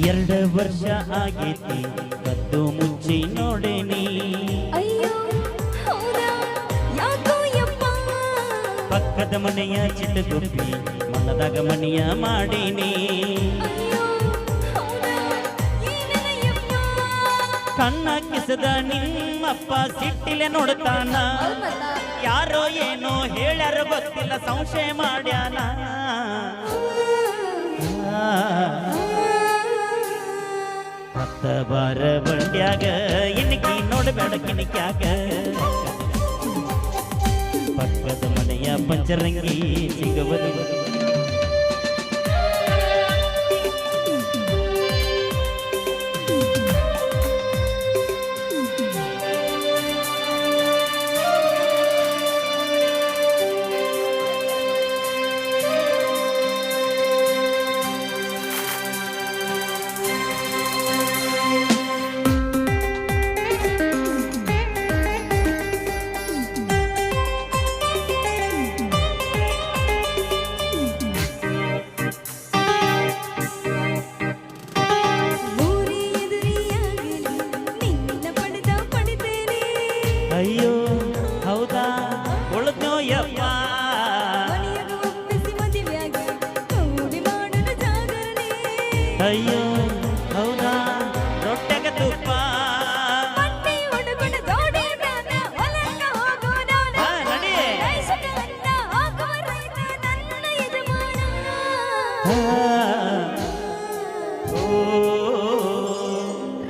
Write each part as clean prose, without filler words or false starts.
2 ವರ್ಷ ಆಗೈತಿ ಕದ್ದು ಮುಚ್ಚಿ ನೋಡೇನಿ. ಅಯ್ಯೋ ಹೌದಾ ಯಾಕೋ ಯಪ್ಪ ಪಕ್ಕದ ಮನೆಯ ಚಿಟ್ಟಗುಪ್ಪಿ ಮನದಾಗ ಮನೆಯ ಮಾಡೇನಿ. ಅಯ್ಯೋ ಹೌದಾ ಏನಯ್ಯಪ್ಪ ಕಣ್ಣ ಕಿಸದ ನಿಮ್ಮಪ್ಪ ಸಿಟ್ಟಿಲೆ ನೋಡ್ತಾನ. ಯಾರೋ ಏನೋ ಹೇಳ್ಯಾರ ಗೊತ್ತಿಲ್ಲ ಸಂಶಯ ಮಾಡ್ಯಾನ. ಹತ್ತ ಬಾರ ಬಂಡ್ಯಾಗ ಇನ್ಕಿ ನೋಡಬೇಡ ಕಿಣಿಕ್ಯಾಗ. ಪಕ್ಕದ ಮನೆಯ ಪಂಚರಂಗಿ ಸಿಗವದು. ಅಯ್ಯೋ ಹೌದಾ ಉಳಿದ್ನೋ ಯಪ್ಪ. ಅಯ್ಯೋ ಹೌದಾ ರೊಟ್ಟೆಗ ತುಪ್ಪ. ನಡಿ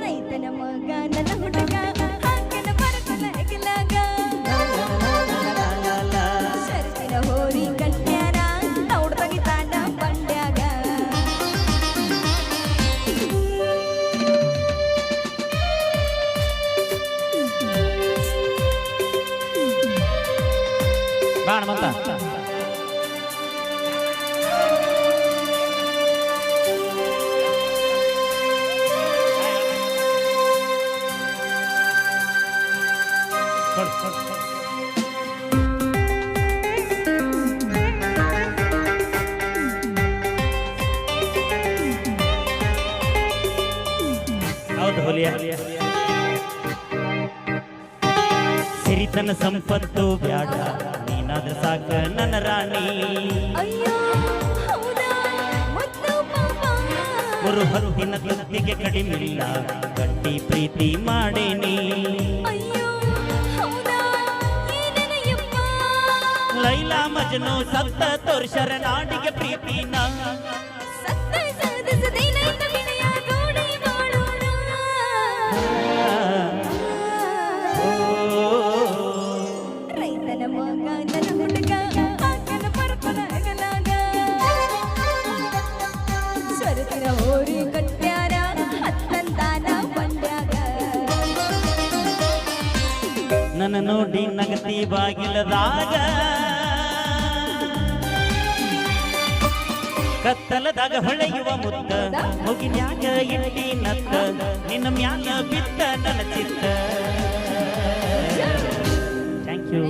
ರೈತನ ಮಗ ನನ್ನ ಹುಡುಗ ಹಾಕನ ಬರತನ ಹೆಗಲಾಗ. ಶರ್ತಿನ ಹೋರಿ ಕಟ್ಯಾನ ನೋಡ್ ತೆಗಿತಾನ ಬಂಡ್ಯಾಗ. ಬಾಣ ಮತ್ತ ಹೌದು ಹುಲಿಯ ಸಿರಿತನ ಸಂಪತ್ತು ಬ್ಯಾಡ ನೀನಾದ್ರ ಸಾಕ ನನ್ನ ರಾಣಿ. ಅಯ್ಯೋ ಹೌದಾ ಮುದ್ದು ಪಾಪ ஒரு ಹತ್ತಿನ ತುತ್ತಿಗೆ ಕಡಿಮಿಲ್ಲ ಗಟ್ಟಿ ಪ್ರೀತಿ ಮಾಡೇನಿ. ಅಯ್ಯೋ ಹೌದಾ ಏನಯ್ಯಪ್ಪ ಲೈಲಾ ಮಜ್ನು ಸತ್ತ ತೋರ್ಷರ ನಾಡಿಗೆ ಪ್ರೀತಿನ. ಸತ್ತ ಸಾಧಿಸದೇನೈತ ವಿನಯ ಗೋಡಿ ಮಾಡೋಣ. ರೈತನ ಮಗ ನನ್ನ ಹುಡುಗ ಹಾಕನ ಬರತನ ಹೆಗಲಾಗ. ಸ್ವರತಿನ ಹೋರಿ ಕಟ್ಯಾರ ಹತ್ತಂತಾನ ಬಂಡ್ಯಾಗ. ನನ್ನ ನೋಡಿ ನಗತಿ ಬಾಗಿಲದಾಗ ಕತ್ತಲದಾಗ ಹೊಳೆಯುವ ಮುತ್ತ ಮುಗಿನ್ಯಾಗ ಇಟ್ಟಿ ನತ್ತ ನಿನ್ನ ಮ್ಯಾಲ ಬಿತ್ತ ನನ್ನ ಚಿತ್ತ. Thank you.